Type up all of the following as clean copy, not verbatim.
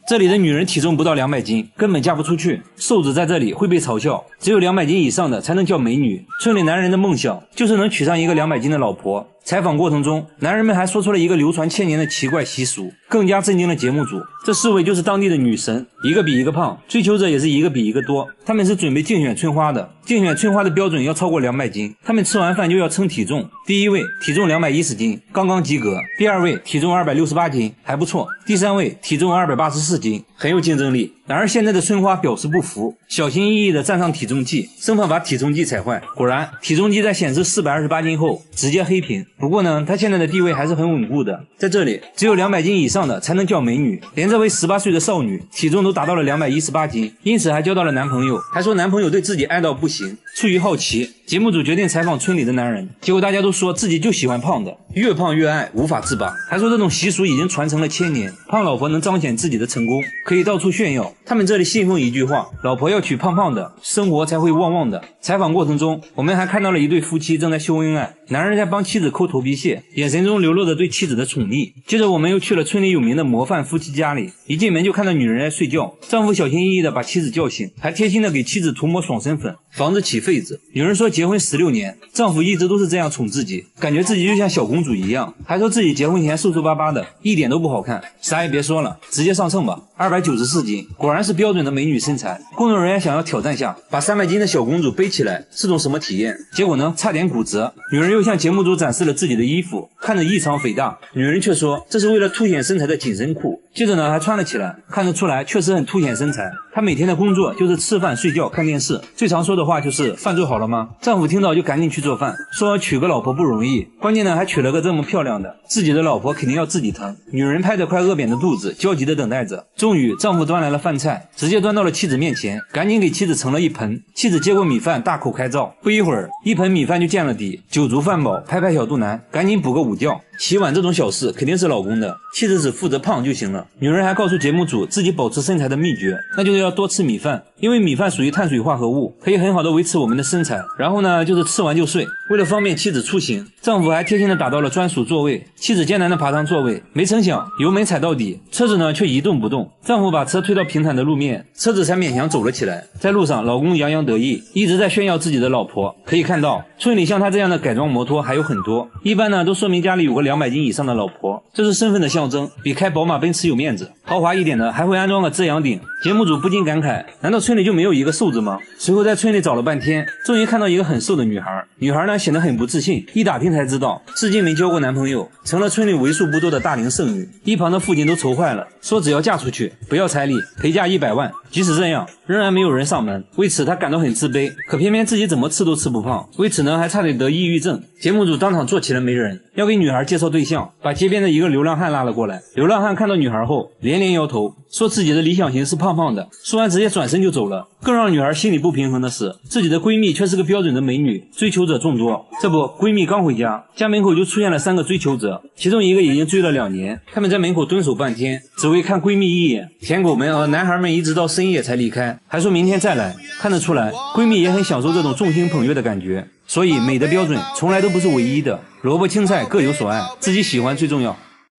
這裡的女人體重不到200斤，根本嫁不出去，瘦子在這裡會被嘲笑，只有200斤以上的才能叫美女。村裡男人的夢想就是能娶上一個200斤的老婆。採訪過程中，男人們還說出了一個流傳千年的奇怪習俗，更加震驚了節目組。這4位就是當地的女神，一個比一個胖，追求者也是一個比一個多。他們是準備競選春花的，競選春花的標準要超過200斤，他們吃完飯就要稱體重。第1位體重210斤，剛剛及格；第2位體重268斤，還不錯；第3位體重284斤，很有競爭力。然而現在的春花表示不服，小心翼翼地站上體重計，生怕把體重計踩壞。果然，體重計在顯示428斤後直接黑屏。不過呢，她現在的地位還是很穩固的，在这裡只有200斤以上的才能叫美女。連這位18歲的少女體重都達到了218斤，因此還交到了男朋友，還說男朋友對自己愛到不行。出於好奇，節目組決定採訪村裡的男人，結果大家都說自己就喜歡胖的，越胖越愛，無法自拔。還說這種習俗已經傳承了1000年，胖老婆能彰顯自己的成功，可以到處炫耀。他們這裡信奉一句話，老婆要娶胖胖的，生活才會旺旺的。採訪過程中，我們還看到了一對夫妻正在秀恩愛，男人在幫妻子摳頭皮屑，眼神中流露着對妻子的寵溺。接着我們又去了村裡有名的模範夫妻家裡，一進門就看到女人在睡覺，丈夫小心翼翼地把妻子叫醒，還貼心地給妻子塗抹爽身粉，防止起痱子。女人說結婚16年，丈夫一直都是這樣寵自己，感覺自己就像小公主一樣，還說自己結婚前瘦瘦巴巴的，一點都不好看。啥也別說了，直接上秤吧，294斤，果然是標準的美女身材。工作人員想要挑戰下，把300斤的小公主背起來，是種什麼體驗？結果呢，差點骨折。女人又向節目組展示了自己的衣服，看着異常肥大，女人卻說這是為了凸顯身材的緊身褲。接着呢，還穿了起來，看得出來確實很凸顯身材。她每天的工作就是吃飯、睡覺、看電視，最常說的話就是飯做好了嗎？丈夫聽到就趕緊去做飯，說娶個老婆不容易，關鍵呢還娶了個這麼漂亮的，自己的老婆肯定要自己疼。女人拍着快餓扁的肚子，焦急地等待着。終於，丈夫端來了飯菜，直接端到了妻子面前，趕緊給妻子盛了一盆。妻子接過米飯，大口開造，不一會兒，一盆米飯就見了底，酒足飯飽，拍拍小肚腩，趕緊補個午覺。洗碗這種小事肯定是老公的，妻子只負責胖就行了。女人還告訴節目組自己保持身材的秘訣，那就是要多吃米飯，因為米飯屬於碳水化合物，可以很好的維持我們的身材。然後呢，就是吃完就睡。為了方便妻子出行，丈夫還貼心的打到了專屬座位，妻子艱難的爬上座位，沒成想油門踩到底，車子呢卻一動不動。丈夫把車推到平坦的路面，車子才勉強走了起來。在路上，老公洋洋得意，一直在炫耀自己的老婆。可以看到，村裡像他這樣的改裝摩托還有很多，一般呢都說明家裡有個200斤以上的老婆，這是身份的象徵，比開寶馬奔馳有面子。豪華一點的還會安裝個遮陽頂。節目組不禁感慨，難道村裡就沒有一個瘦子嗎？隨後在村裡找了半天，終於看到一個很瘦的女孩。女孩呢顯得很不自信，一打聽才知道至今没交過男朋友，成了村裡為數不多的大龄剩女。一旁的父親都愁壞了，說只要嫁出去，不要彩禮，陪嫁100萬。即使這樣，仍然沒有人上門，為此他感到很自卑，可偏偏自己怎麼吃都吃不胖，為此呢還差點得抑鬱症。節目組當場做起了媒人，要給女孩介紹對象，把街邊的一個流浪漢拉了過來。流浪漢看到女孩後連連搖頭，說自己的理想型是胖胖的，說完直接轉身就走了。更讓女孩心裡不平衡的是，自己的閨蜜卻是個標準的美女，追求者眾多。這不，閨蜜剛回家，家門口就出現了3個追求者，其中一個已經追了2年。他們在門口蹲守半天，只為看閨蜜一眼。舔狗們和男孩們一直到深夜才離開，還說明天再來。看得出來，閨蜜也很享受這種众星捧月的感覺。所以美的標準從來都不是唯一的，蘿蔔青菜各有所愛，自己喜歡最重要。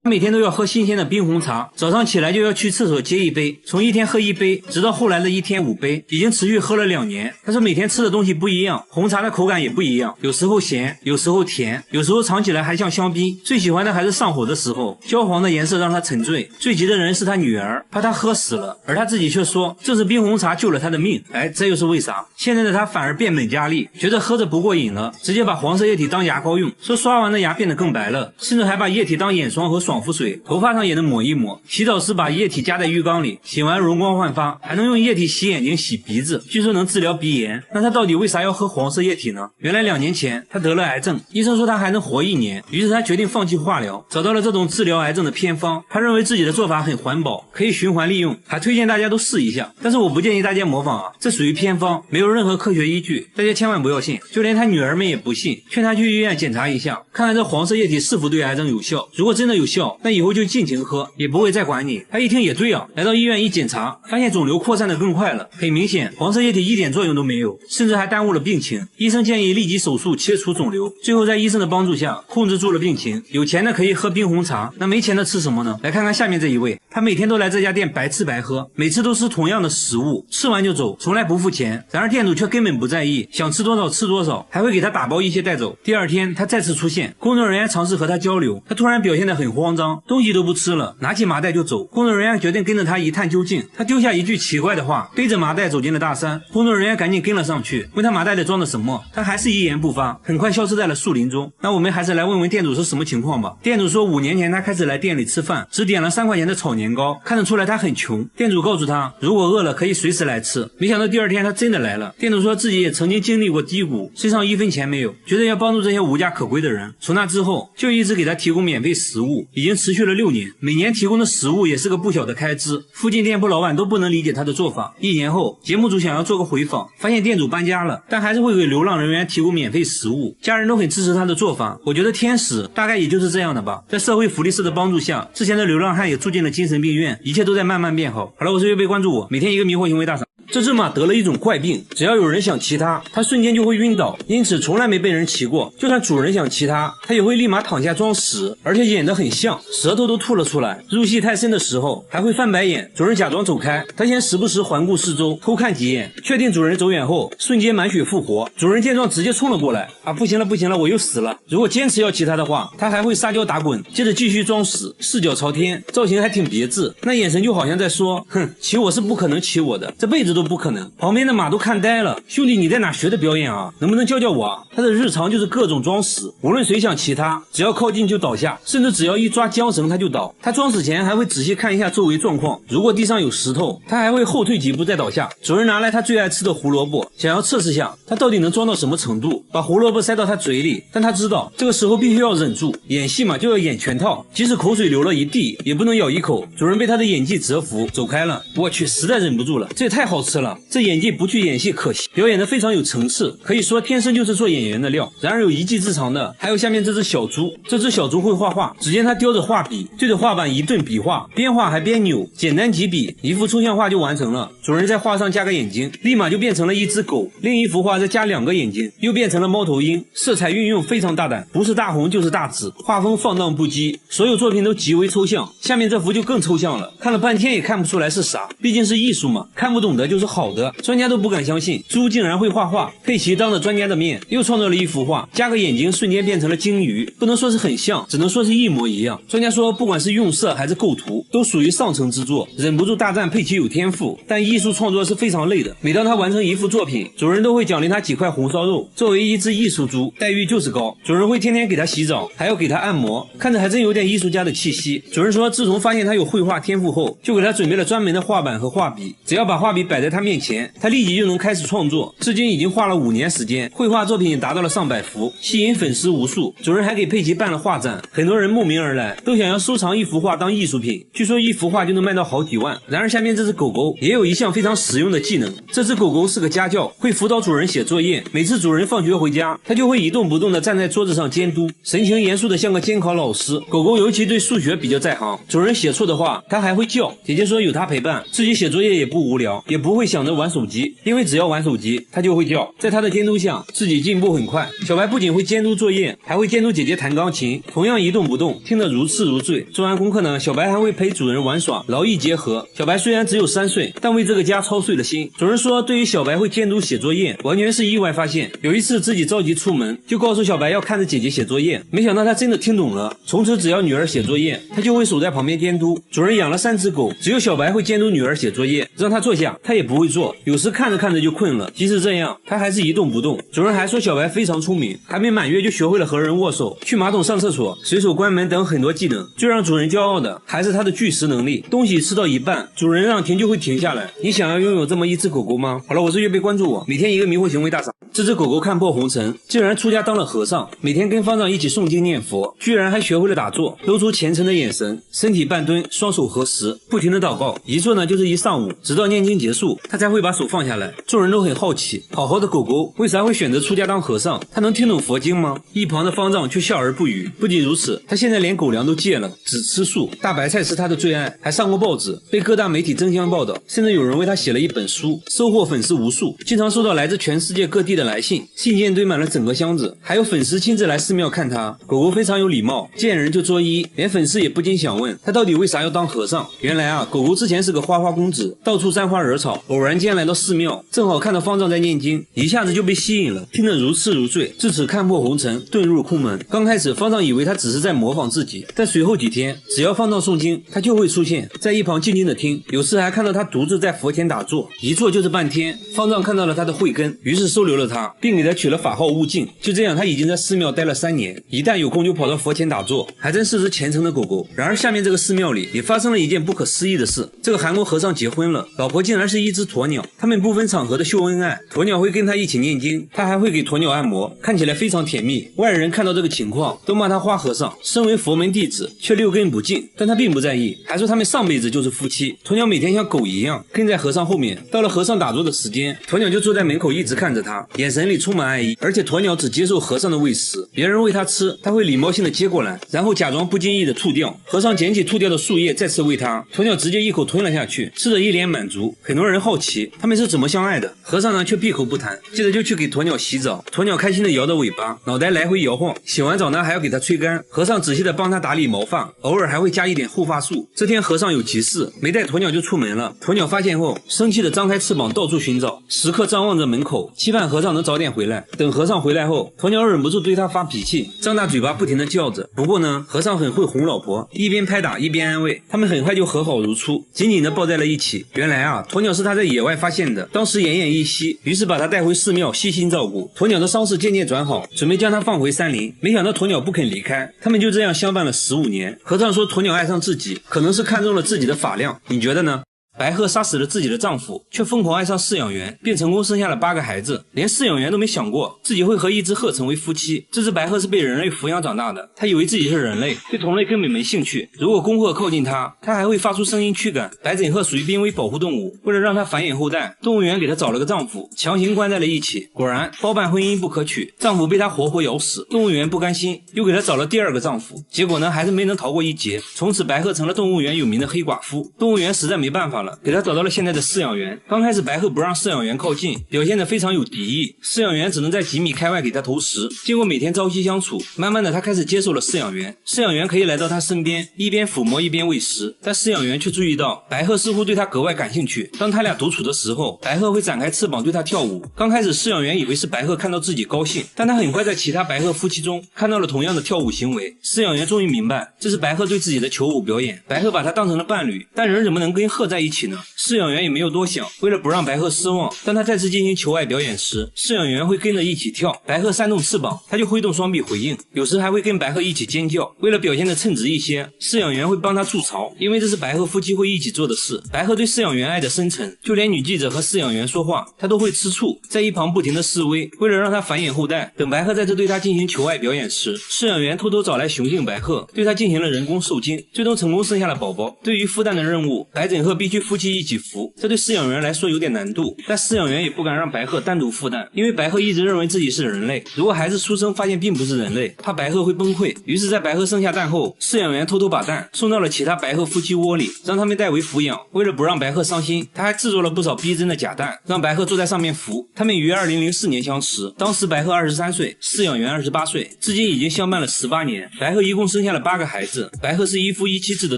每天都要喝新鮮的冰紅茶，早上起來就要去廁所接一杯，從一天喝1杯，直到後來的一天5杯，已經持續喝了2年。他說每天吃的東西不一樣，紅茶的口感也不一樣，有時候鹹，有時候甜，有時候嘗起來還像香檳。最喜歡的還是上火的時候，焦黃的顏色讓他沉醉。最急的人是他女兒，怕他喝死了，而他自己卻說這是冰紅茶救了他的命。哎，這又是為啥？現在的他反而變本加厲，覺得喝着不過癮了，直接把黃色液體當牙膏用，說刷完的牙變得更白了，甚至還把液體當眼霜和爽肤水，頭髮上也能抹一抹。洗澡時把液體加在浴缸裡，洗完容光煥發，還能用液體洗眼睛、洗鼻子，據說能治療鼻炎。那他到底為啥要喝黄色液體呢？原来2年前他得了癌症，醫生說他還能活1年，於是他決定放棄化療，找到了這種治療癌症的偏方。他認為自己的做法很環保，可以循環利用，還推薦大家都試一下。但是我不建議大家模仿啊，這屬於偏方，沒有任何科學依據，大家千萬不要信。就連他女兒們也不信，勸他去醫院檢查一下，看看這黃色液體是否對癌症有效。如果真的有效，藥，那以後就盡情喝，也不會再管你。他一聽也對啊，來到醫院一檢查，發現腫瘤擴散得更快了，很明顯黃色液體一點作用都沒有，甚至還耽誤了病情。醫生建議立即手術切除腫瘤，最後在醫生的幫助下控制住了病情。有錢的可以喝冰紅茶，那沒錢的吃什麼呢？來看看下面這一位，他每天都來這家店白吃白喝，每次都吃同樣的食物，吃完就走，從來不付錢。然而店主卻根本不在意，想吃多少吃多少，還會給他打包一些帶走。第二天他再次出現，工作人員嘗試和他交流，他突然表現得很慌張，東西都不吃了，拿起麻袋就走。工作人員決定跟着他一探究竟，他丟下一句奇怪的話，背着麻袋走進了大山。工作人員趕緊跟了上去，問他麻袋裡裝的什麼，他還是一言不發，很快消失在了樹林中。那我們還是來問問店主是什麼情況吧。店主說5年前他開始來店裡吃飯，只點了3塊錢的炒年糕，看得出來他很窮。店主告訴他，如果餓了可以隨時來吃。沒想到第二天他真的來了。店主說自己也曾經經歷過低谷，身上1分錢沒有，覺得要幫助這些無家可歸的人。從那之後就一直給他提供免費食物，已經持續了6年，每年提供的食物也是個不小的開支。附近店鋪老板都不能理解他的做法。1年後，節目組想要做個回訪，發現店主搬家了，但還是會給流浪人員提供免費食物，家人都很支持他的做法。我覺得天使大概也就是這樣的吧。在社會福利社的幫助下，之前的流浪漢也住進了精神病院，一切都在慢慢變好。好了，我是月貝，關注我，每天一個迷惑行為大賞。這只馬得了一種怪病，只要有人想騎它，它瞬間就會暈倒，因此從來沒被人騎過。就算主人想騎它，它也會立馬躺下裝死，而且演得很像，舌頭都吐了出來。入戲太深的時候還會翻白眼，主人假裝走開，它先時不時環顧四周，偷看幾眼，確定主人走遠後，瞬間滿血復活。主人見狀直接衝了過來，不行了不行了，我又死了。如果堅持要騎它的話，它還會撒嬌打滾，接着繼續裝死，四腳朝天，造型還挺別致，那眼神就好像在說，哼，騎我是不可能騎我的，這輩子都不可能。旁邊的馬都看呆了，兄弟你在哪學的表演啊？能不能教教我啊？他的日常就是各種裝死，無論誰想騎他，只要靠近就倒下，甚至只要一抓韁繩他就倒。他裝死前還会仔細看一下周圍狀況，如果地上有石頭，他還會後退幾步再倒下。主人拿來他最愛吃的胡蘿蔔，想要測試下他到底能裝到什麼程度，把胡蘿蔔塞到他嘴裡，但他知道這個時候必須要忍住，演戲嘛就要演全套，即使口水流了一地也不能咬一口。主人被他的演技折服，走開了。我去，實在忍不住了，這也太好吃了。這演技不去演戲可惜，表演得非常有層次，可以說天生就是做演員的料。然而有一技之長的還有下面這只小豬，這只小豬會畫畫，只見它叼着畫筆對着畫板一頓筆畫，邊畫還邊扭，簡單幾筆一幅抽象畫就完成了。主人在畫上加個眼睛，立馬就變成了一只狗，另一幅畫再加2個眼睛，又變成了貓頭鷹。色彩運用非常大膽，不是大紅就是大紫，畫風放蕩不羈，所有作品都極為抽象。下面這幅就更抽象了，看了半天也看不出來是啥，畢竟是藝術嘛，看不懂的就是好的。專家都不敢相信豬竟然會畫畫。佩奇當着專家的面又創造了一幅畫，加個眼睛瞬間變成了鯨魚，不能說是很像，只能說是一模一樣。專家說不管是用色還是構圖都屬於上乘之作，忍不住大讚佩奇有天賦。但藝術創作是非常累的，每當他完成一幅作品，主人都會獎勵他幾塊紅燒肉。作為一只藝術豬，待遇就是高，主人會天天給他洗澡，還要給他按摩，看着還真有點藝術家的氣息。主人說自從發現他有繪畫天賦後，就給他準備了專門的畫板和畫筆，只要把畫筆擺在他面前，他立即就能開始創作。至今已經畫了5年時間，繪畫作品也達到了上百幅，吸引粉絲無數。主人還給佩奇辦了畫展，很多人慕名而來，都想要收藏一幅畫當藝術品，據說一幅畫就能賣到好幾萬。然而下面這只狗狗也有一項非常實用的技能，這只狗狗是個家教，會輔導主人寫作業。每次主人放學回家，它就會一動不動地站在桌子上監督，神情嚴肅的像個監考老師。狗狗尤其對數學比較在行，主人寫錯的話它還會叫。姐姐說有它陪伴，自己寫作業也不無聊，也不會想着玩手機，因為只要玩手機它就会叫。在它的監督下，自己進步很快。小白不僅會監督作業，還會監督姐姐彈鋼琴，同樣一動不動，聽得如痴如醉。做完功課呢，小白還會陪主人玩耍，勞逸結合。小白雖然只有3歲，但為這個家操碎了心。主人說對於小白會監督寫作業完全是意外發現，有一次自己着急出門，就告訴小白要看着姐姐寫作業，沒想到他真的聽懂了。從此只要女兒寫作業，他就會守在旁邊監督。主人養了3只狗，只有小白會監督女兒寫作業，讓他坐下他也不會坐，有時看着看着就困了，即使這樣他還是一動不動。主人還說小白非常聰明，還沒滿月就學會了和人握手、去馬桶上廁所、隨手關門等很多技能。最讓主人驕傲的還是他的拒食能力，東西吃到一半，主人讓停就會停下來。你想要擁有這麼一只狗狗嗎？好了，我是月貝，關注我，每天一個迷惑行為大賞。這只狗狗看破紅塵，竟然出家當了和尚，每天跟方丈一起誦經念佛，居然還學會了打坐，露出虔誠的眼神，身體半蹲，雙手合十，不停的禱告，一坐呢就是一上午，直到念經結束。後，他才會把手放下來。众人都很好奇，好好的狗狗为啥会選擇出家當和尚？他能聽懂佛經嗎？一旁的方丈卻笑而不語。不僅如此，他現在連狗糧都戒了，只吃素，大白菜是他的最愛，還上過報紙，被各大媒體爭相報道，甚至有人為他寫了一本書，收穫粉絲無數，經常收到來自全世界各地的來信，信件堆滿了整個箱子，還有粉絲親自來寺廟看他。狗狗非常有禮貌，見人就作揖，連粉絲也不禁想問他到底為啥要當和尚。原來啊，狗狗之前是個花花公子，到處沾花惹草，偶然間來到寺廟，正好看到方丈在念經，一下子就被吸引了，聽得如痴如醉，自此看破紅塵，遁入空門。剛開始方丈以為他只是在模仿自己，但隨後幾天只要方丈誦經，他就會出現在一旁靜靜的聽，有時還看到他獨自在佛前打坐，一坐就是半天。方丈看到了他的慧根，於是收留了他，並給他取了法號悟淨。就這樣，他已經在寺廟待了3年，一旦有空就跑到佛前打坐，還真是只虔誠的狗狗。然而下面這個寺廟裡也發生了一件不可思議的事，這個韓國和尚結婚了，老婆竟然是一隻鴕鳥，他們不分場合的秀恩愛，鴕鳥會跟他一起念經，他還會給鴕鳥按摩，看起來非常甜蜜。外人看到這個情況都罵他花和尚，身為佛門弟子卻六根不淨，但他並不在意，還說他們上輩子就是夫妻。鴕鳥每天像狗一樣跟在和尚後面，到了和尚打坐的時間，鴕鳥就坐在門口一直看着他，眼神裡充滿愛意，而且鴕鳥只接受和尚的餵食，別人餵他吃，他會禮貌性的接過來，然後假裝不經意的吐掉。和尚撿起吐掉的樹葉再次餵他，鴕鳥直接一口吞了下去，吃得一臉滿足。很多人好奇他們是怎麼相愛的，和尚呢卻閉口不談，接着就去給鴕鳥洗澡，鴕鳥開心的搖着尾巴，腦袋來回搖晃，洗完澡呢還要給他吹乾，和尚仔細的幫他打理毛髮，偶爾還會加一點護髮素。這天和尚有急事，沒帶鴕鳥就出門了，鴕鳥發現後生氣的張開翅膀到處尋找，時刻張望着門口，期盼和尚能早點回來。等和尚回來後，鴕鳥忍不住對他發脾氣，張大嘴巴不停的叫着。不過呢，和尚很會哄老婆，一邊拍打一邊安慰，他們很快就和好如初，緊緊的抱在了一起。原來啊，鴕鳥是他在野外發現的，當時奄奄一息，於是把他帶回寺廟細心照顧。鴕鳥的傷勢漸漸轉好，準備將它放回山林，沒想到鴕鳥不肯離開，他們就這樣相伴了15年。和尚說鴕鳥愛上自己，可能是看中了自己的髮量，你覺得呢？白鶴殺死了自己的丈夫，卻瘋狂愛上飼養員，並成功生下了8個孩子，連飼養員都沒想過自己會和一隻鶴成為夫妻。這隻白鶴是被人類撫養長大的，他以為自己是人類，對同類根本沒興趣。如果公鶴靠近他，他還會發出聲音驅趕。白枕鶴屬於瀕危保護動物，為了讓它繁衍後代，動物園給他找了個丈夫，強行關在了一起。果然包辦婚姻不可取，丈夫被他活活咬死。動物園不甘心，又給他找了第2個丈夫，結果呢還是沒能逃過一劫。從此白鶴成了動物園有名的黑寡婦。動物園實在沒辦法了，給他找到了現在的飼養員。剛開始白鶴不讓飼養員靠近，表現得非常有敵意，飼養員只能在幾米開外給他投食。經過每天朝夕相處，慢慢的他開始接受了飼養員，飼養員可以來到他身邊，一邊撫摸一邊餵食。但飼養員卻注意到白鶴似乎對他格外感興趣，當他倆獨處的時候，白鶴會展開翅膀對他跳舞。剛開始飼養員以為是白鶴看到自己高興，但他很快在其他白鶴夫妻中看到了同樣的跳舞行為。飼養員終於明白，這是白鶴對自己的求偶表演。白鶴把他當成了伴侶，但人怎麼能跟鶴在一起呢？飼養員也沒有多想，為了不讓白鶴失望，當他再次進行求愛表演時，飼養員會跟着一起跳，白鶴扇動翅膀，他就揮動雙臂回應，有時還會跟白鶴一起尖叫。為了表現得稱職一些，飼養員會幫他築巢，因為這是白鶴夫妻會一起做的事。白鶴對飼養員愛得深沉，就連女記者和飼養員說話，他都會吃醋，在一旁不停地示威，為了讓他繁衍後代。等白鶴再次對他進行求愛表演時，飼養員偷偷找來雄性白鶴，對他進行了人工受精，最終成功生下了寶寶。對於孵蛋的任務，白枕鶴必須夫妻一起孵，這對飼養員來說有點難度，但飼養員也不敢讓白鶴單獨孵蛋，因為白鶴一直認為自己是人類，如果孩子出生發現並不是人類，怕白鶴會崩潰。於是在白鶴生下蛋後，飼養員偷偷把蛋送到了其他白鶴夫妻窩裡，讓他們代為撫養。為了不讓白鶴傷心，他還製作了不少逼真的假蛋，讓白鶴坐在上面孵。他們於2004年相識，當時白鶴23歲，飼養員28歲，至今已經相伴了18年。白鶴一共生下了8個孩子。白鶴是一夫一妻制的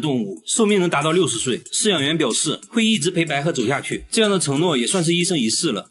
動物，壽命能達到60歲。飼養員表示會一直陪白鶴走下去，這樣的承諾也算是一生一世了。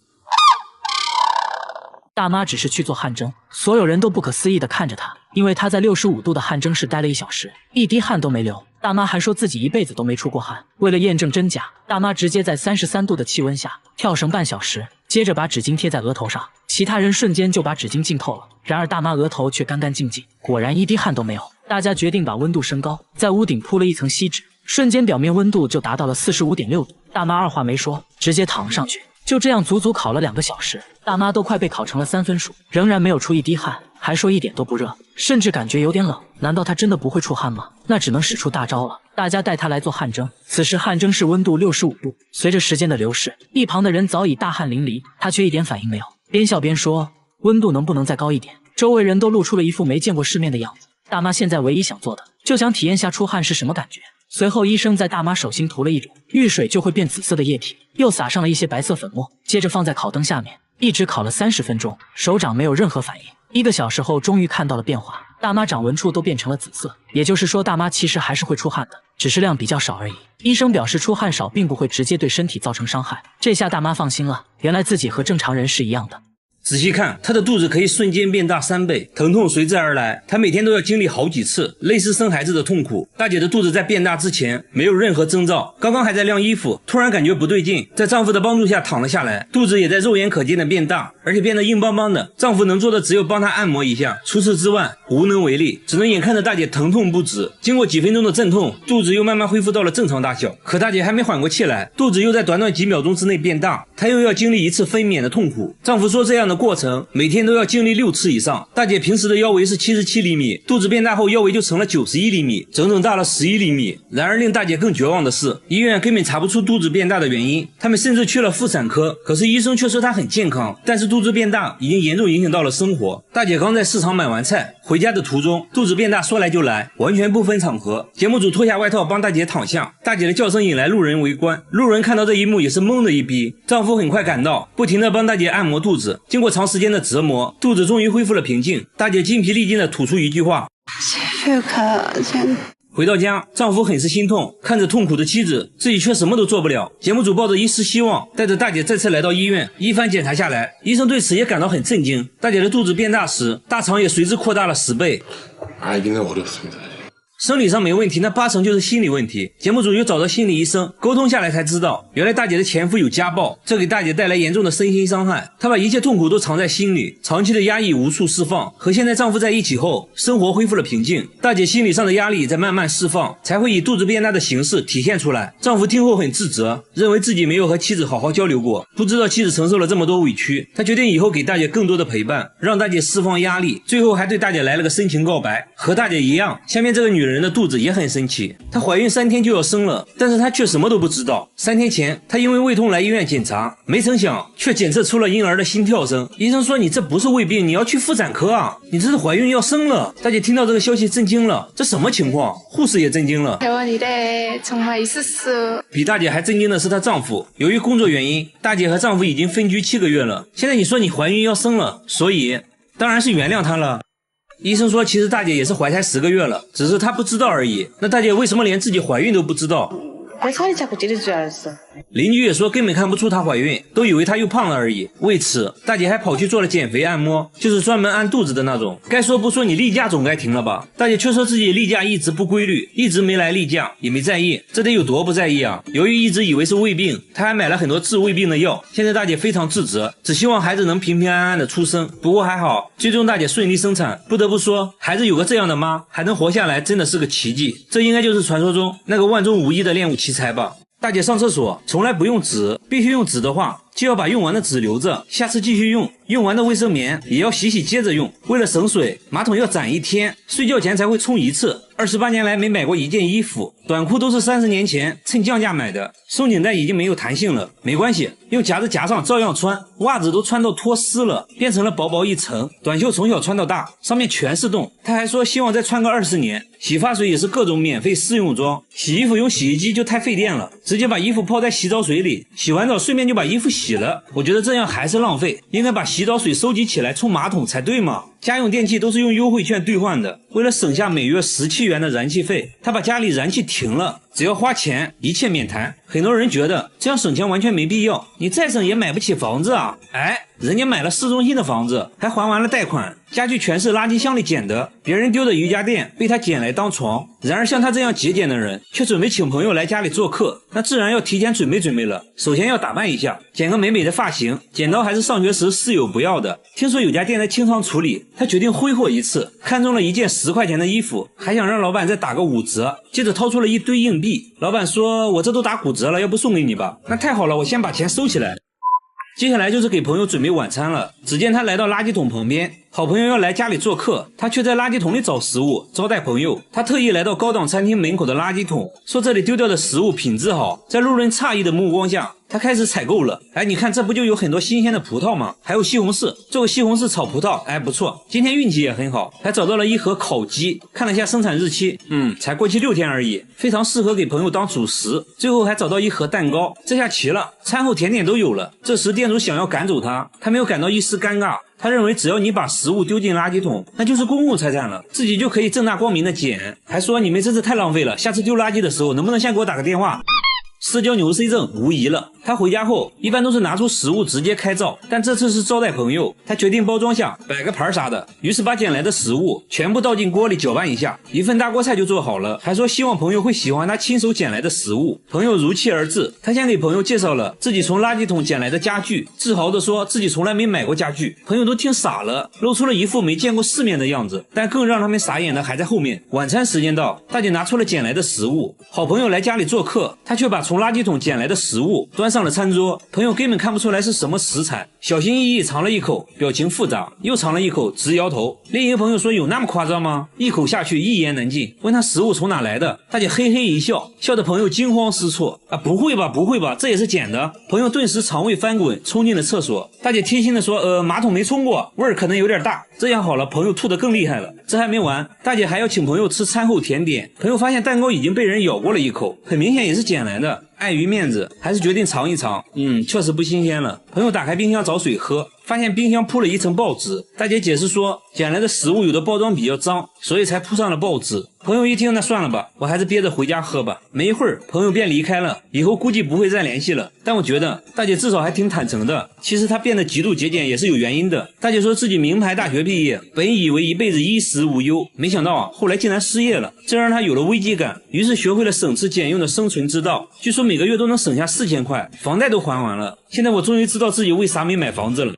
大媽只是去做汗蒸，所有人都不可思議地看着她，因為她在65度的汗蒸室待了1小時，一滴汗都沒流。大媽還說自己一輩子都沒出過汗。為了驗證真假，大媽直接在33度的氣溫下跳繩半小時，接着把紙巾貼在額頭上，其他人瞬間就把紙巾浸透了。然而大媽額頭卻乾乾淨淨，果然一滴汗都沒有。大家決定把溫度升高，在屋頂鋪了一層錫紙，瞬間表面溫度就達到了45.6度。大媽二話沒說，直接躺上去。就這樣足足烤了2個小時，大媽都快被烤成了3分熟，仍然沒有出一滴汗。還說一點都不熱，甚至感覺有點冷。難道他真的不會出汗嗎？那只能使出大招了。大家带他來做汗蒸。此時汗蒸室溫度65度，隨着時間的流逝，一旁的人早已大汗淋漓，他卻一點反應沒有，邊笑邊說：“溫度能不能再高一點？”周圍人都露出了一副沒見過世面的樣子。大媽現在唯一想做的，就想體驗下出汗是什麼感覺。隨後，醫生在大媽手心塗了一種遇水就會變紫色的液體，又撒上了一些白色粉末，接着放在烤燈下面，一直烤了30分鐘，手掌沒有任何反應。1個小時後，終於看到了變化，大媽掌紋處都變成了紫色，也就是說，大媽其實還是會出汗的，只是量比較少而已。醫生表示，出汗少並不會直接對身體造成傷害，這下大媽放心了，原來自己和正常人是一樣的。仔細看，她的肚子可以瞬間變大3倍，疼痛隨之而來。她每天都要經歷好幾次類似生孩子的痛苦。大姐的肚子在變大之前沒有任何徵兆，剛剛還在晾衣服，突然感覺不對勁，在丈夫的幫助下躺了下來，肚子也在肉眼可見的变大，而且变得硬邦邦的。丈夫能做的只有帮她按摩一下，除此之外無能為力，只能眼看着大姐疼痛不止。經過幾分鐘的陣痛，肚子又慢慢恢復到了正常大小。可大姐還沒緩過氣來，肚子又在短短幾秒鐘之內變大，她又要經歷一次分娩的痛苦。丈夫說這樣的過程每天都要經歷6次以上。大姐平時的腰圍是77厘米，肚子變大後腰圍就成了91厘米，整整大了11厘米。然而令大姐更絕望的是，醫院根本查不出肚子变大的原因，他们甚至去了妇產科，可是醫生卻說她很健康，但是肚子變大已經嚴重影響到了生活。大姐剛在市場買完菜，回家的途中肚子變大說來就來，完全不分場合。節目組脫下外套幫大姐躺下，大姐的叫聲引來路人圍觀，路人看到這一幕也是懵的一逼。丈夫很快趕到，不停地幫大姐按摩肚子，經過長時間的折磨，肚子終於恢復了平靜。大姐精疲力盡地吐出一句話：回到家，丈夫很是心痛，看着痛苦的妻子，自己卻什麼都做不了。節目組抱着一絲希望，帶着大姐再次來到醫院，一番檢查下來，醫生對此也感到很震驚。大姐的肚子變大時，大腸也隨之擴大了10倍。生理上沒問題，那8成就是心理問題。節目組又找到心理醫生溝通下來，才知道原來大姐的前夫有家暴，這給大姐帶來嚴重的身心傷害。她把一切痛苦都藏在心裡，長期的壓抑無處釋放。和現在丈夫在一起後，生活恢復了平靜，大姐心理上的壓力在慢慢釋放，才會以肚子變大的形式體現出來。丈夫聽後很自責，認為自己沒有和妻子好好交流過，不知道妻子承受了這麼多委屈。他決定以後給大姐更多的陪伴，讓大姐釋放壓力。最後還對大姐來了個深情告白。和大姐一樣，下面這個女人的肚子也很神奇，她懷孕3天就要生了，但是她卻什麼都不知道。3天前，她因為胃痛來醫院檢查，沒成想卻檢測出了嬰兒的心跳聲。醫生說：“你這不是胃病，你要去婦產科啊，你這是懷孕要生了。”大姐聽到這個消息震驚了，這什麼情況？護士也震驚了。比大姐還震驚的是她丈夫，由於工作原因，大姐和丈夫已經分居7個月了。現在你說你懷孕要生了，所以當然是原諒她了。醫生說，其實大姐也是懷胎10個月了，只是她不知道而已。那大姐為什麼連自己懷孕都不知道？鄰居也說根本看不出她懷孕，都以為她又胖了而已。為此，大姐還跑去做了減肥按摩，就是專門按肚子的那種。該說不說，你例假總該停了吧？大姐卻說自己例假一直不規律，一直沒來例假，也沒在意，這得有多不在意啊？由於一直以為是胃病，她還買了很多治胃病的藥。現在大姐非常自責，只希望孩子能平平安安的出生。不過還好，最終大姐順利生產。不得不說，孩子有個這樣的媽，還能活下來，真的是個奇蹟。這應該就是傳說中那個萬中無一的練武奇才吧。大姐上廁所從來不用紙，必須用紙的話，就要把用完的紙留着，下次繼續用。用完的衛生棉也要洗接着用。為了省水，馬桶要斬1天，睡覺前才會沖1次。28年來沒買過一件衣服，短褲都是30年前趁降價買的。鬆緊帶已經沒有彈性了，沒關係，用夾子夾上照樣穿。襪子都穿到脫絲了，變成了薄薄一層。短袖從小穿到大，上面全是洞。他還說希望再穿個20年。洗髮水也是各種免費試用裝。洗衣服用洗衣機就太費電了，直接把衣服泡在洗澡水裡，洗完澡順便就把衣服洗了。我覺得這樣還是浪費，應該把洗澡水收集起來沖馬桶才對嘛。家用電器都是用優惠券兌換的，為了省下每月17元的燃氣費，他把家裡燃氣停了，只要花錢一切免談。很多人覺得這樣省錢完全沒必要，你再省也買不起房子啊。人家買了市中心的房子，還還完了貸款，家具全是垃圾箱裡撿的，別人丟的瑜伽墊被他撿來當床。然而像他這樣節儉的人，卻準備請朋友來家裡做客，那自然要提前準備了。首先要打扮一下，剪個美美的髮型，剪刀還是上學時室友不要的。聽說有家店在清倉處理，他決定揮霍一次，看中了一件10塊錢的衣服，還想讓老闆再打個5折，接着掏出了一堆硬幣。老闆說：“我這都打5折了，要不送給你吧？”那太好了，我先把錢收起來。接下來就是給朋友準備晚餐了。只見他來到垃圾桶旁邊，好朋友要來家裡做客，他卻在垃圾桶裡找食物招待朋友。他特意來到高檔餐廳門口的垃圾桶，說這裡丟掉的食物品質好。在路人詫異的目光下，他開始採購了。哎，你看這不就有很多新鮮的葡萄嗎？還有西紅柿，做個西紅柿炒葡萄，哎，不錯。今天運氣也很好，還找到了一盒烤雞，看了一下生產日期，才過期6天而已，非常適合給朋友當主食。最後還找到一盒蛋糕，這下齊了，餐後甜點都有了。這時店主想要趕走他，他沒有感到一絲尷尬。他認為只要你把食物丟進垃圾桶，那就是公共財產了，自己就可以正大光明的撿。還說你們真是太浪費了，下次丟垃圾的時候能不能先給我打個電話？社交牛 C 症無疑了。他回家後一般都是拿出食物直接開灶，但這次是招待朋友，他決定包裝下擺個盤啥的，於是把撿來的食物全部倒進鍋裡攪拌一下，一份大鍋菜就做好了。還說希望朋友會喜歡他親手撿來的食物，朋友如期而至。他先給朋友介紹了自己從垃圾桶撿來的家具，自豪地說自己從來沒買過家具。朋友都聽傻了，露出了一副沒見過世面的樣子。但更讓他們傻眼的還在後面。晚餐時間到，大姐拿出了撿來的食物，好朋友來家裡做客，他卻把從垃圾桶撿來的食物端上了餐桌。朋友根本看不出來是什麼食材，小心翼翼嘗了一口，表情複雜，又嘗了一口，直搖頭。另一個朋友說有那麼誇張嗎？一口下去一言難盡，問他食物從哪來的，大姐嘿嘿一笑，笑得朋友驚慌失措。啊，不會吧，不會吧，這也是撿的。朋友頓時腸胃翻滾，衝進了廁所。大姐貼心地說馬桶沒沖過，味兒可能有點大。這樣好了，朋友吐得更厲害了。這還沒完，大姐還要請朋友吃餐後甜點。朋友發現蛋糕已經被人咬過了一口，很明顯也是撿來的，礙於面子還是決定嘗一嘗。確實不新鮮了。朋友打開冰箱找水喝，發現冰箱鋪了一層報紙。大姐解釋說撿來的食物有的包裝比較髒，所以才鋪上了報紙。朋友一聽，那算了吧，我還是憋着回家喝吧。没一會兒朋友便離開了，以後估計不會再聯繫了。但我覺得大姐至少還挺坦誠的，其實她變得極度節儉也是有原因的。大姐說自己名牌大學畢業，本以為一輩子衣食無憂，沒想到後來竟然失業了，這讓她有了危機感，於是學會了省吃俭用的生存之道。據說每個月都能省下4000塊，房貸都還完了。現在我終於知道自己為啥沒買房子了。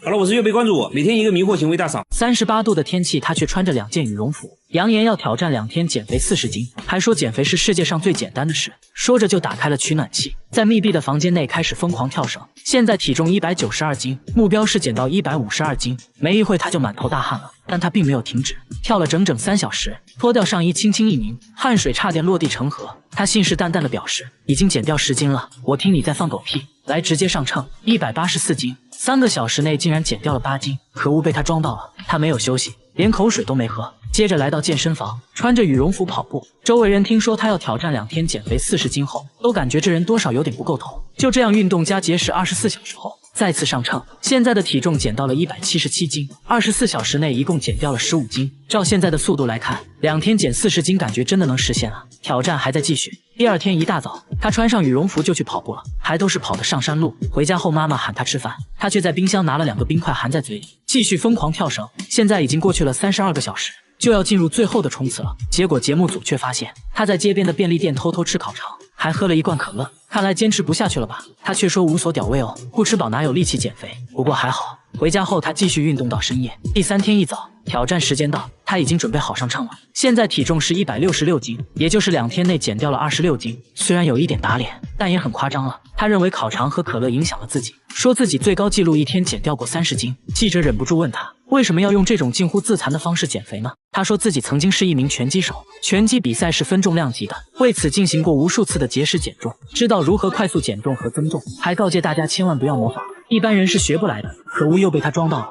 好了，我是岳贝，關注我，每天一个迷惑行为大赏。38度的天氣，他卻穿着2件羽絨服，揚言要挑戰2天減肥40斤，還說減肥是世界上最簡單的事。說着就打開了取暖器，在密閉的房間內開始瘋狂跳繩。現在體重192斤，目標是減到152斤。沒一會他就滿頭大汗了，但他並沒有停止，跳了整整3小時，脫掉上衣輕輕一擰，汗水差點落地成河。他信誓旦旦地表示已經減掉10斤了，我聽你在放狗屁。來，直接上秤，184斤。3個小時內竟然減掉了8斤，可惡，被他裝到了。他沒有休息，連口水都沒喝，接着來到健身房，穿着羽絨服跑步。周圍人聽說他要挑戰2天減肥40斤後，都感覺這人多少有點不夠頭。就這樣運動加節食24小時後，再次上秤，現在的體重減到了177斤，24小時內一共減掉了15斤。照現在的速度來看，2天減40斤感覺真的能實現啊！挑戰還在繼續。第二天一大早，他穿上羽絨服就去跑步了，還都是跑的上山路。回家後媽媽喊他吃飯，他卻在冰箱拿了2個冰塊含在嘴裡，繼續瘋狂跳繩。現在已經過去了32個小時，就要進入最後的衝刺了。結果節目組卻發現他在街邊的便利店偷偷吃烤腸，還喝了一罐可樂，看來堅持不下去了吧？他卻說無所屌味哦，不吃飽哪有力氣減肥？不過還好，回家後他繼續運動到深夜。第3天一早，挑戰時間到，他已經準備好上秤了。現在體重是166斤，也就是2天內減掉了26斤。雖然有一點打臉，但也很誇張了。他認為烤腸和可樂影響了自己，說自己最高紀錄1天減掉過30斤。記者忍不住問他，為什麼要用這種近乎自殘的方式減肥呢？他說自己曾經是一名拳擊手，拳擊比賽是分重量級的，為此進行過無數次的節食減重，知道如何快速減重和增重，還告誡大家千萬不要模仿，一般人是學不來的。可惡，又被他裝到了。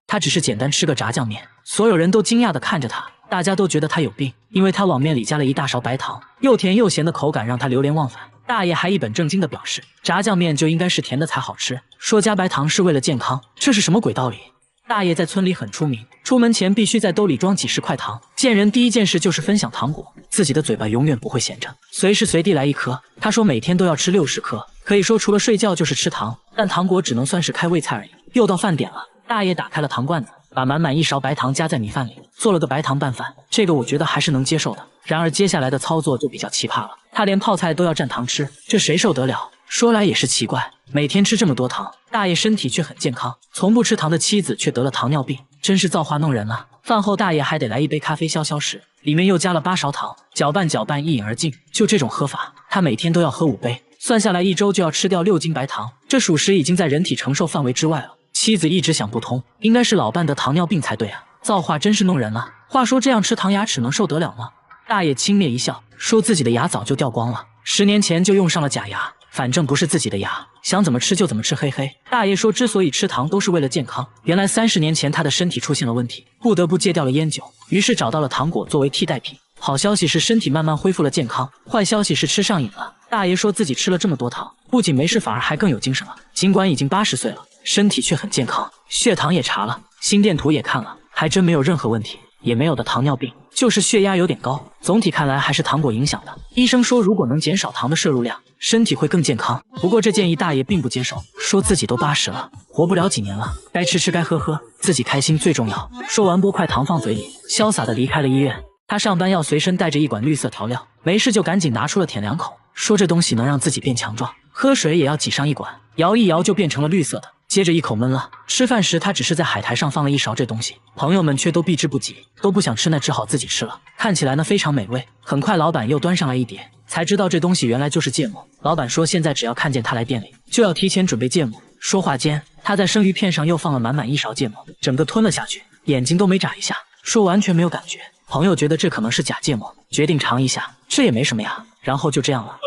他只是簡單吃個炸醬麵，所有人都驚訝地看着他，大家都覺得他有病，因為他往麵裡加了一大勺白糖，又甜又鹹的口感讓他流連忘返。大爺還一本正經地表示，炸醬麵就應該是甜的才好吃，說加白糖是為了健康，這是什麼鬼道理？大爺在村裡很出名，出門前必須在兜裡裝幾十塊糖，見人第一件事就是分享糖果，自己的嘴巴永遠不會閒着，隨時隨地來一顆。他說每天都要吃60顆，可以說除了睡覺就是吃糖，但糖果只能算是開胃菜而已。又到飯點了，大爺打開了糖罐子，把滿滿1勺白糖加在米飯裡，做了個白糖拌飯，這個我覺得還是能接受的。然而接下來的操作就比較奇葩了，他連泡菜都要蘸糖吃，這誰受得了？說來也是奇怪，每天吃這麼多糖，大爺身體卻很健康，從不吃糖的妻子卻得了糖尿病，真是造化弄人了。飯後大爺還得來一杯咖啡消消食，裡面又加了8勺糖，攪拌攪拌一飲而盡。就這種喝法，他每天都要喝5杯。算下來1周就要吃掉6斤白糖，這屬實已經在人體承受範圍之外了。妻子一直想不通，應該是老伴得糖尿病才对啊，造化真是弄人了。話說這樣吃糖牙齒能受得了嗎？大爺輕蔑一笑，說自己的牙早就掉光了，10年前就用上了假牙，反正不是自己的牙，想怎麼吃就怎麼吃，嘿嘿。大爺說之所以吃糖都是為了健康，原來30年前他的身體出現了問題，不得不戒掉了菸酒，於是找到了糖果作為替代品。好消息是身體慢慢恢復了健康，壞消息是吃上癮了。大爺說自己吃了這麼多糖，不僅沒事反而還更有精神了，儘管已經80歲了，身體卻很健康，血糖也查了，心電圖也看了，還真沒有任何問題，也沒有的糖尿病，就是血壓有點高。總體看來還是糖果影響的。醫生說如果能減少糖的攝入量，身體會更健康。不過這建議大爺並不接受，說自己都80了，活不了幾年了，該吃吃該喝喝，自己開心最重要。说完拨塊糖放嘴裡，瀟灑地離開了醫院。他上班要隨身帶着一管綠色調料，沒事就趕緊拿出了舔兩口，說這東西能讓自己變強壯。喝水也要擠上一管，搖一搖就變成了綠色的，接着一口悶了。吃飯時他只是在海苔上放了一勺這東西，朋友們卻都避之不及，都不想吃，那只好自己吃了。看起來呢非常美味。很快老板又端上來一碟，才知道這東西原來就是芥末。老板說現在只要看見他來店裡，就要提前準備芥末。說話間，他在生魚片上又放了滿滿一勺芥末，整個吞了下去，眼睛都沒眨一下，說完全沒有感覺。朋友覺得這可能是假芥末，決定嘗一下，這也沒什麼呀，然後就這樣了。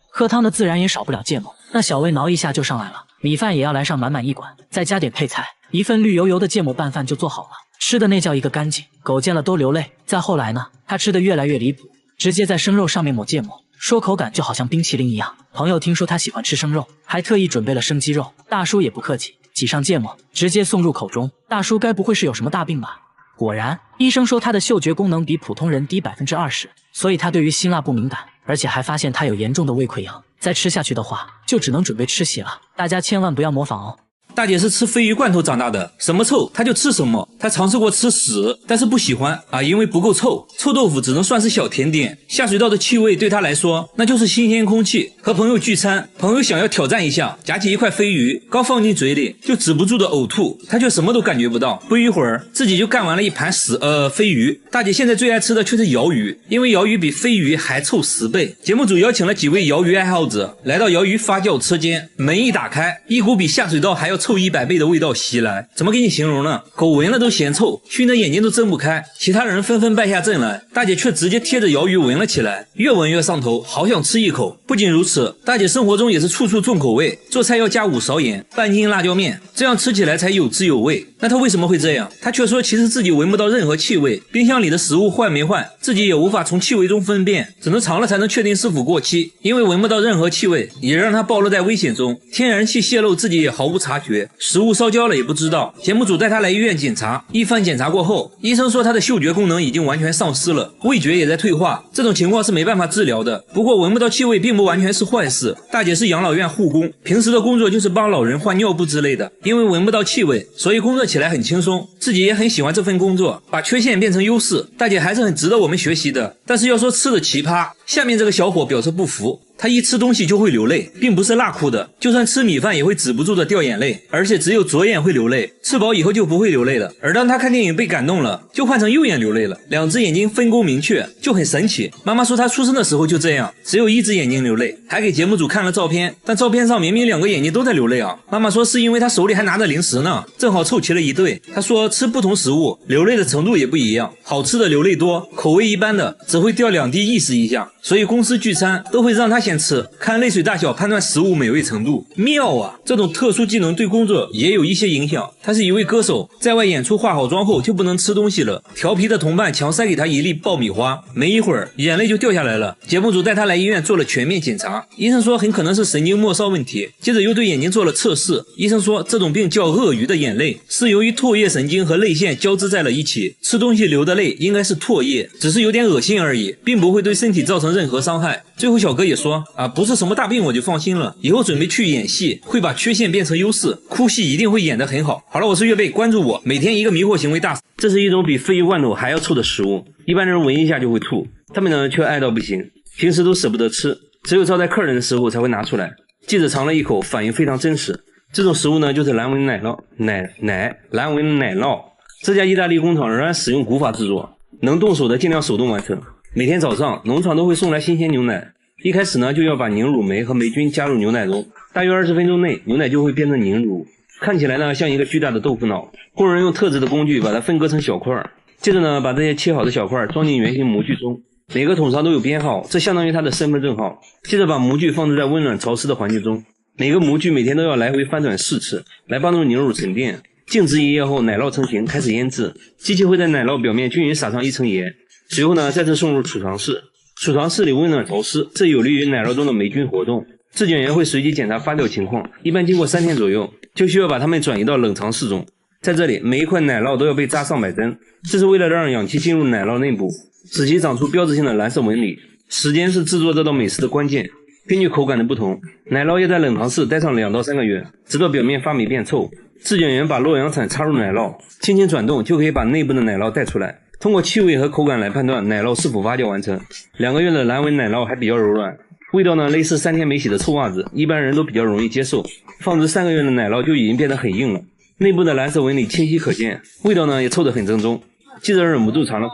喝湯的自然也少不了芥末，那小味撓一下就上來了，米飯也要來上滿滿一管，再加點配菜，一份綠油油的芥末拌飯就做好了，吃的那叫一個乾淨，狗見了都流淚。再後來呢，他吃的越來越離譜，直接在生肉上面抹芥末，說口感就好像冰淇淋一樣。朋友聽說他喜歡吃生肉，還特意準備了生雞肉，大叔也不客氣，擠上芥末，直接送入口中。大叔該不會是有什麼大病吧？果然，醫生說他的嗅覺功能比普通人低20%，所以他對於辛辣不敏感，而且還發現他有嚴重的胃潰瘍，再吃下去的話，就只能準備吃血了。大家千万不要模仿哦。大姐是吃鯡魚罐頭長大的，什麼臭她就吃什麼。她嘗試過吃屎，但是不喜歡啊，因為不夠臭。臭豆腐只能算是小甜點。下水道的氣味對她來說，那就是新鮮空氣。和朋友聚餐，朋友想要挑戰一下，夾起一塊鯡魚，剛放進嘴裡就止不住的嘔吐，她卻什麼都感覺不到。不一會兒，自己就幹完了一盤鯡魚。大姐現在最愛吃的卻是鰩魚，因為鰩魚比鯡魚還臭10倍。節目組邀請了幾位鰩魚愛好者來到鰩魚發酵車間，門一打開，一股比下水道還要臭100倍的味道襲來，怎麼給你形容呢？狗聞了都嫌臭，燻得眼睛都睜不開。其他人紛紛敗下陣來，大姐卻直接貼着鰩魚聞了起來，越聞越上頭，好想吃一口。不僅如此，大姐生活中也是處處重口味，做菜要加5勺鹽，半斤辣椒面，這樣吃起來才有滋有味。那她為什麼會這樣？她卻說其實自己聞不到任何氣味，冰箱裡的食物壞沒壞，自己也無法從氣味中分辨，只能嘗了才能確定是否過期。因為聞不到任何氣味，也讓她暴露在危險中，天然氣洩漏自己也毫無察覺，食物燒焦了也不知道。節目組帶他來醫院檢查，一番檢查過後，醫生說他的嗅覺功能已經完全喪失了，味覺也在退化，這種情況是没辦法治療的。不過聞不到氣味並不完全是壞事。大姐是養老院護工，平時的工作就是幫老人換尿布之類的，因為聞不到氣味，所以工作起來很輕鬆，自己也很喜歡這份工作，把缺陷變成優勢。大姐還是很值得我們學習的。但是要說吃的奇葩，下面這個小伙表示不服。他一吃東西就會流淚，並不是辣哭的，就算吃米飯也會止不住的掉眼淚，而且只有左眼會流淚，吃飽以後就不會流淚了。而當他看電影被感動了，就換成右眼流淚了，兩隻眼睛分工明確，就很神奇。媽媽說他出生的時候就這樣，只有一隻眼睛流淚，還給節目組看了照片，但照片上明明2個眼睛都在流淚啊。媽媽說是因為他手裡還拿着零食呢，正好湊齊了一對。他說吃不同食物流淚的程度也不一樣，好吃的流淚多，口味一般的只會掉2滴意識一下，所以公司聚餐都會讓他先吃，看淚水大小判斷食物美味程度。妙啊，這種特殊技能對工作也有一些影響。他是一位歌手，在外演出化好妝後就不能吃東西了，調皮的同伴強塞給他一粒爆米花，沒一會兒眼淚就掉下來了。節目組帶他來醫院做了全面檢查，醫生說很可能是神經末梢問題，接着又對眼睛做了測試。醫生說這種病叫鱷魚的眼淚，是由於唾液神經和淚腺交織在了一起，吃東西流的淚應該是唾液，只是有點惡心而已，並不會對身體造成任何傷害。最後小哥也說不是什麼大病我就放心了，以後準備去演戲，會把缺陷變成優勢，哭戲一定會演得很好。好了，我是月貝，關注我，每天一個迷惑行為大師。这是一種比鯡魚罐頭還要臭的食物，一般人聞一下就會吐，他們呢卻愛到不行，平時都捨不得吃，只有招待客人的時候才會拿出來。記者嘗了一口，反應非常真實。這種食物呢就是藍紋奶酪，藍紋奶酪。這家意大利工廠仍然使用古法製作，能動手的盡量手動完成。每天早上，農場都會送來新鮮牛奶。一開始呢，就要把凝乳酶和霉菌加入牛奶中，大約20分鐘內，牛奶就會變成凝乳，看起來呢像一個巨大的豆腐腦。工人用特制的工具把它分割成小塊，接着呢，把這些切好的小塊裝進圓形模具中，每個桶上都有編號，這相當於它的身份證號。接着把模具放置在溫暖潮濕的環境中，每個模具每天都要來回翻轉4次，來幫助凝乳沉澱。靜置1夜後，奶酪成型，開始醃製。機器會在奶酪表面均勻撒上1層鹽，隨後呢，再次送入儲藏室。儲藏室裡溫暖潮濕，這有利於奶酪中的霉菌活動。質檢員會隨機檢查發酵情況，一般經過3天左右，就需要把它們轉移到冷藏室中。在這裡，每一塊奶酪都要被扎上100針，這是為了讓氧氣進入奶酪內部，使其長出標誌性的藍色紋理。時間是制作這道美食的關鍵。根據口感的不同，奶酪要在冷藏室待上2到3個月，直到表面發霉變臭。質檢員把洛陽鏟插入奶酪，輕輕轉動就可以把內部的奶酪帶出來。通過氣味和口感來判斷奶酪是否發酵完成。2個月的藍紋奶酪還比較柔軟，味道呢類似3天沒洗的臭襪子，一般人都比較容易接受。放置3個月的奶酪就已經變得很硬了，內部的藍色紋理清晰可見，味道呢也臭得很正宗。記者忍不住嘗了嘗，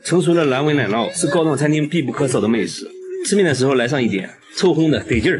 成熟的藍紋奶酪是高檔餐廳必不可少的美食，吃面的時候來上一點，臭烘的得勁兒。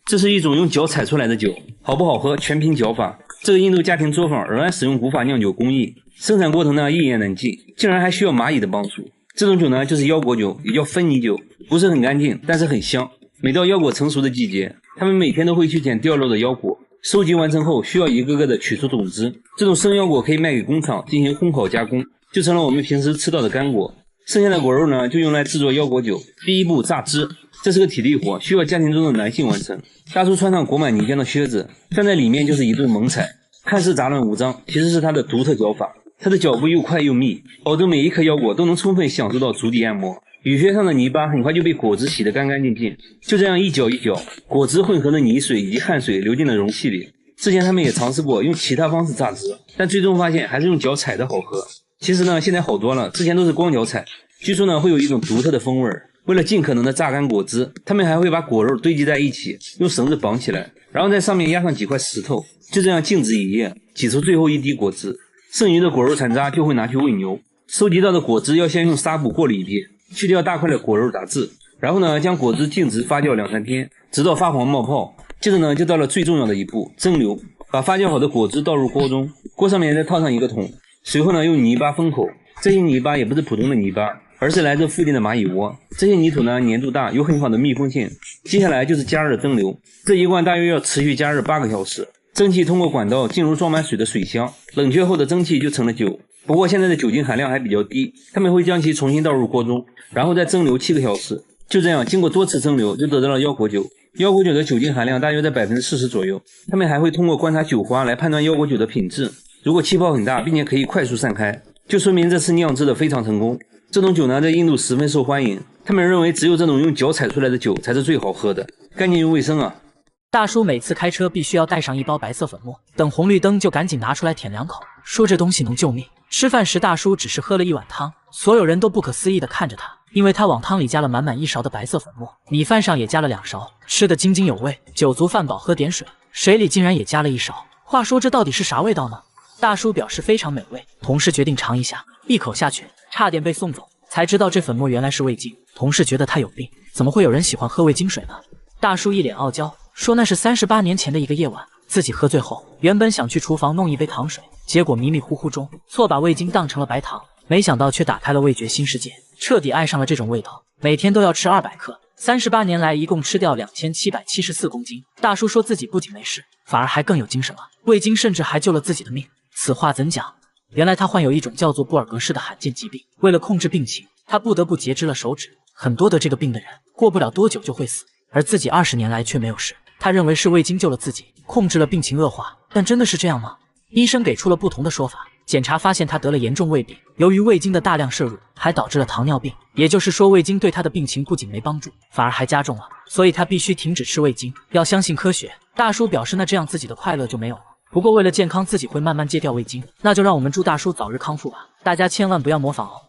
這是一種用腳踩出來的酒，好不好喝全憑腳法。這個印度家庭作坊仍然使用古法釀酒工藝，生產過程呢一言難盡，竟然還需要螞蟻的幫助。這種酒呢就是腰果酒，也叫芬尼酒，不是很乾淨，但是很香。每到腰果成熟的季節，他們每天都会去撿掉落的腰果，收集完成後需要一個個的取出種子。這種生腰果可以賣給工廠進行烘烤加工，就成了我們平時吃到的乾果。剩下的果肉呢就用來制作腰果酒。第一步榨汁，這是個體力活，需要家庭中的男性完成。大叔穿上裹滿泥浆的靴子，站在裡面就是一頓猛踩，看似杂亂無章，其實是他的獨特腳法。他的腳步又快又密，保證每一顆腰果都能充分享受到足底按摩。雨靴上的泥巴很快就被果汁洗得干干淨淨，就這樣一腳一腳，果汁混合的泥水以及汗水流進了容器裡。之前他們也嘗試過用其他方式榨汁，但最終發現還是用腳踩的好喝。其實呢，現在好多了，之前都是光腳踩，據說呢会有一種獨特的風味。为了尽可能的榨乾果汁，他們還會把果肉堆積在一起，用繩子綁起來，然後在上面壓上幾塊石頭，就這樣靜置1夜，擠出最後一滴果汁。剩餘的果肉殘渣就會拿去餵牛。收集到的果汁要先用紗布過濾一遍，去掉大塊的果肉雜質，然後呢將果汁靜置發酵2-3天，直到發黃冒泡。接着呢就到了最重要的一步，蒸餾。把發酵好的果汁倒入鍋中，鍋上面再套上一個桶，隨後呢用泥巴封口。這些泥巴也不是普通的泥巴，而是來自附近的螞蟻窩。這些泥土呢粘度大，有很好的密封性。接下來就是加熱蒸餾，這一罐大約要持續加熱8個小時。蒸汽通過管道進入裝滿水的水箱，冷卻後的蒸汽就成了酒。不過現在的酒精含量還比較低，他們會將其重新倒入鍋中，然後再蒸餾7個小時。就這樣經過多次蒸餾，就得到了腰果酒。腰果酒的酒精含量大約在40%左右。他們還會通過觀察酒花來判斷腰果酒的品質。如果氣泡很大，並且可以快速散開，就說明這次釀制的非常成功。這種酒呢在印度十分受歡迎，他們認為只有這種用腳踩出來的酒才是最好喝的，乾淨又衛生啊。大叔每次開車必須要帶上1包白色粉末，等紅綠燈就趕緊拿出來舔2口，說這東西能救命。吃飯時大叔只是喝了1碗湯，所有人都不可思議地看着他，因為他往湯裡加了滿滿1勺的白色粉末，米飯上也加了2勺，吃得津津有味。酒足飯飽喝點水，水裡竟然也加了1勺。話說這到底是啥味道呢？大叔表示非常美味，同事決定嘗一下，一口下去，差點被送走，才知道這粉末原來是味精。同事覺得他有病，怎麼會有人喜歡喝味精水呢？大叔一臉傲嬌，說那是38年前的一個夜晚，自己喝醉後，原本想去廚房弄一杯糖水，結果迷迷糊糊中錯把味精當成了白糖，沒想到卻打開了味覺新世界，徹底愛上了這種味道，每天都要吃200克，38年來一共吃掉2774公斤。大叔說自己不僅沒事，反而還更有精神了，味精甚至還救了自己的命。此話怎講？原來他患有一種叫做布爾格氏的罕見疾病，為了控制病情，他不得不截肢了手指。很多得這個病的人，過不了多久就會死，而自己20年來卻沒有事。他認為是味精救了自己，控制了病情惡化，但真的是這樣嗎？醫生給出了不同的說法，檢查發現他得了嚴重胃病，由於味精的大量攝入，還導致了糖尿病。也就是說，味精對他的病情不僅沒幫助，反而還加重了，所以他必須停止吃味精，要相信科學。大叔表示，那這樣自己的快樂就沒有了。不過為了健康，自己會慢慢戒掉味精，那就讓我們祝大叔早日康復吧。大家千萬不要模仿哦。